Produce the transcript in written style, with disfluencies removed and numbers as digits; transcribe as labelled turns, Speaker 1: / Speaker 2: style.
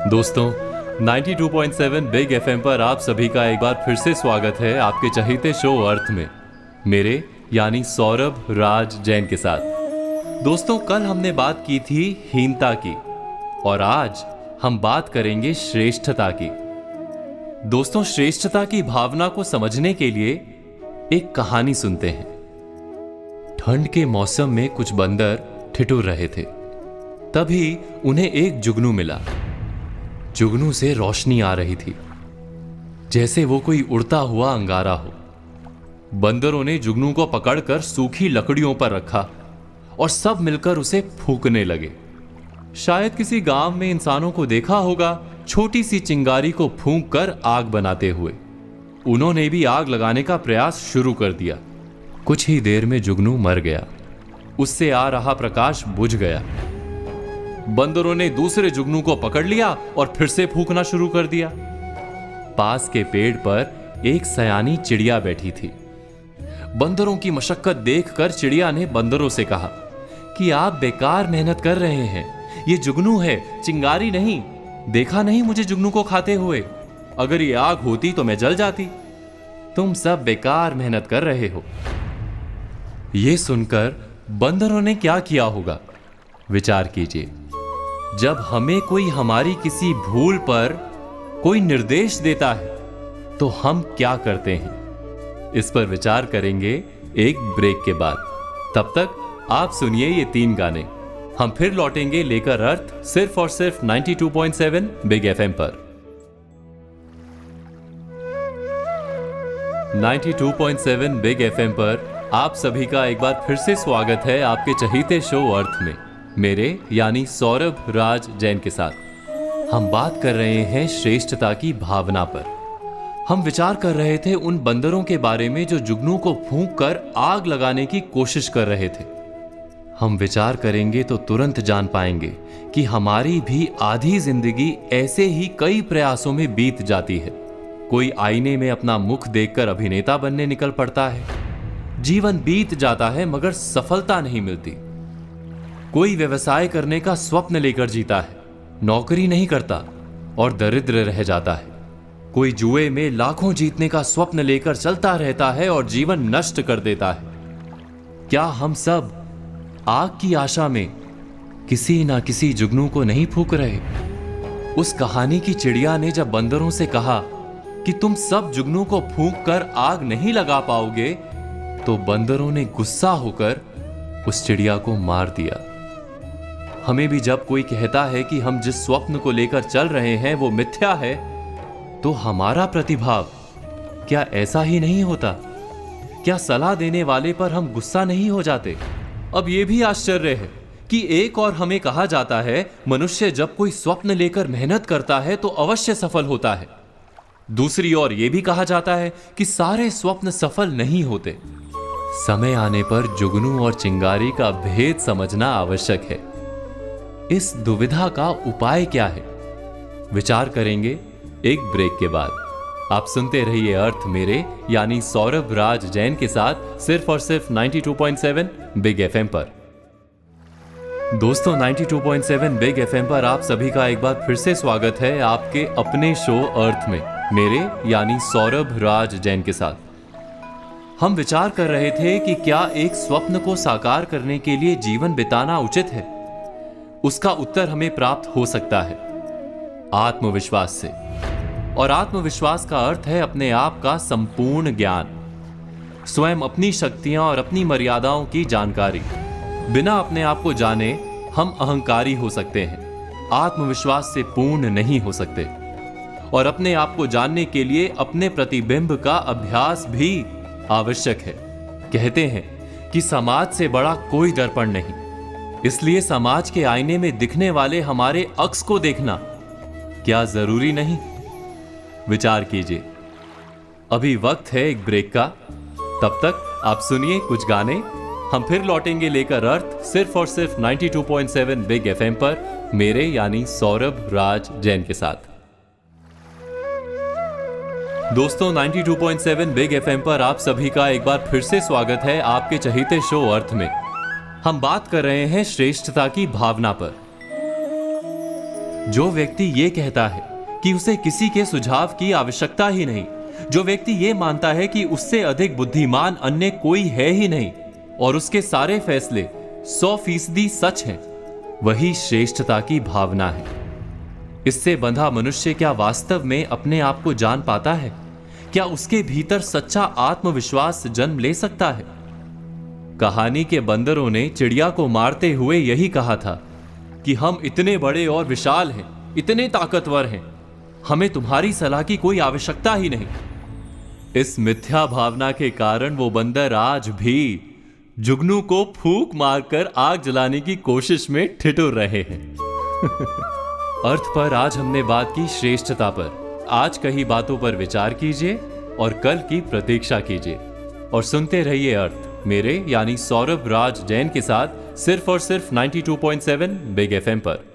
Speaker 1: दोस्तों 92.7 big FM पर आप सभी का एक बार फिर से स्वागत है आपके चहीते शो अर्थ में, मेरे यानी सौरभ राज जैन के साथ। दोस्तों कल हमने बात की थी हीनता की और आज हम बात करेंगे श्रेष्ठता की। दोस्तों श्रेष्ठता की भावना को समझने के लिए एक कहानी सुनते हैं। ठंड के मौसम में कुछ बंदर ठिठुर रहे थे। तभी उन्हें एक जुगनू मिला। जुगनू से रोशनी आ रही थी, जैसे वो कोई उड़ता हुआ अंगारा हो। बंदरों ने जुगनू को पकड़कर सूखी लकड़ियों पर रखा और सब मिलकर उसे फूंकने लगे। शायद किसी गांव में इंसानों को देखा होगा छोटी सी चिंगारी को फूंककर आग बनाते हुए। उन्होंने भी आग लगाने का प्रयास शुरू कर दिया। कुछ ही देर में जुगनू मर गया। उससे आ रहा प्रकाश बुझ गया। बंदरों ने दूसरे जुगनू को पकड़ लिया और फिर से फूंकना शुरू कर दिया। पास के पेड़ पर एक सयानी चिड़िया बैठी थी। बंदरों की मशक्कत देखकर चिड़िया ने बंदरों से कहा कि आप बेकार मेहनत कर रहे हैं। ये जुगनू है, चिंगारी नहीं। देखा नहीं मुझे जुगनू को खाते हुए? अगर ये आग होती तो मैं जल जाती। तुम सब बेकार मेहनत कर रहे हो। ये सुनकर बंदरों ने क्या किया होगा, विचार कीजिए। जब हमें कोई हमारी किसी भूल पर कोई निर्देश देता है तो हम क्या करते हैं, इस पर विचार करेंगे एक ब्रेक के बाद। तब तक आप सुनिए ये 3 गाने। हम फिर लौटेंगे लेकर अर्थ सिर्फ और सिर्फ 92.7 बिग एफएम पर। 92.7 बिग एफएम पर आप सभी का एक बार फिर से स्वागत है आपके चहीते शो अर्थ में, मेरे यानी सौरभ राज जैन के साथ। हम बात कर रहे हैं श्रेष्ठता की भावना पर। हम विचार कर रहे थे उन बंदरों के बारे में जो जुगनू को फूंककर आग लगाने की कोशिश कर रहे थे। हम विचार करेंगे तो तुरंत जान पाएंगे कि हमारी भी आधी जिंदगी ऐसे ही कई प्रयासों में बीत जाती है। कोई आईने में अपना मुख देखकर अभिनेता बनने निकल पड़ता है। जीवन बीत जाता है मगर सफलता नहीं मिलती। कोई व्यवसाय करने का स्वप्न लेकर जीता है, नौकरी नहीं करता और दरिद्र रह जाता है। कोई जुए में लाखों जीतने का स्वप्न लेकर चलता रहता है और जीवन नष्ट कर देता है। क्या हम सब आग की आशा में किसी ना किसी जुगनू को नहीं फूंक रहे? उस कहानी की चिड़िया ने जब बंदरों से कहा कि तुम सब जुगनू को फूंककर आग नहीं लगा पाओगे, तो बंदरों ने गुस्सा होकर उस चिड़िया को मार दिया। हमें भी जब कोई कहता है कि हम जिस स्वप्न को लेकर चल रहे हैं वो मिथ्या है, तो हमारा प्रतिभाव क्या ऐसा ही नहीं होता? क्या सलाह देने वाले पर हम गुस्सा नहीं हो जाते? अब यह भी आश्चर्य है कि एक और हमें कहा जाता है मनुष्य जब कोई स्वप्न लेकर मेहनत करता है तो अवश्य सफल होता है। दूसरी ओर यह भी कहा जाता है कि सारे स्वप्न सफल नहीं होते। समय आने पर जुगनू और चिंगारी का भेद समझना आवश्यक है। इस दुविधा का उपाय क्या है, विचार करेंगे एक ब्रेक के बाद। आप सुनते रहिए अर्थ मेरे यानी सौरभ राज जैन के साथ सिर्फ और सिर्फ 92.7 बिग एफएम पर। दोस्तों 92.7 बिग एफएम पर आप सभी का एक बार फिर से स्वागत है आपके अपने शो अर्थ में, मेरे यानी सौरभ राज जैन के साथ। हम विचार कर रहे थे कि क्या एक स्वप्न को साकार करने के लिए जीवन बिताना उचित है। उसका उत्तर हमें प्राप्त हो सकता है आत्मविश्वास से। और आत्मविश्वास का अर्थ है अपने आप का संपूर्ण ज्ञान, स्वयं अपनी शक्तियां और अपनी मर्यादाओं की जानकारी। बिना अपने आप को जाने हम अहंकारी हो सकते हैं, आत्मविश्वास से पूर्ण नहीं हो सकते। और अपने आप को जानने के लिए अपने प्रतिबिंब का अभ्यास भी आवश्यक है। कहते हैं कि समाज से बड़ा कोई दर्पण नहीं, इसलिए समाज के आईने में दिखने वाले हमारे अक्स को देखना क्या जरूरी नहीं? विचार कीजिए। अभी वक्त है एक ब्रेक का। तब तक आप सुनिए कुछ गाने। हम फिर लौटेंगे लेकर अर्थ सिर्फ और सिर्फ 92.7 बिग एफएम पर, मेरे यानी सौरभ राज जैन के साथ। दोस्तों 92.7 बिग एफएम पर आप सभी का एक बार फिर से स्वागत है आपके चहीते शो अर्थ में। हम बात कर रहे हैं श्रेष्ठता की भावना पर। जो व्यक्ति ये कहता है कि उसे किसी के सुझाव की आवश्यकता ही नहीं, जो व्यक्ति ये मानता है कि उससे अधिक बुद्धिमान अन्य कोई है ही नहीं और उसके सारे फैसले 100% सच हैं, वही श्रेष्ठता की भावना है। इससे बंधा मनुष्य क्या वास्तव में अपने आप को जान पाता है? क्या उसके भीतर सच्चा आत्मविश्वास जन्म ले सकता है? कहानी के बंदरों ने चिड़िया को मारते हुए यही कहा था कि हम इतने बड़े और विशाल हैं, इतने ताकतवर हैं, हमें तुम्हारी सलाह की कोई आवश्यकता ही नहीं। इस मिथ्या भावना के कारण वो बंदर आज भी जुगनू को फूंक मारकर आग जलाने की कोशिश में ठिठुर रहे हैं। अर्थ पर आज हमने बात की श्रेष्ठता पर। आज कही बातों पर विचार कीजिए और कल की प्रतीक्षा कीजिए और सुनते रहिए अर्थ, मेरे यानी सौरभ राज जैन के साथ, सिर्फ और सिर्फ 92.7 बिग एफएम पर।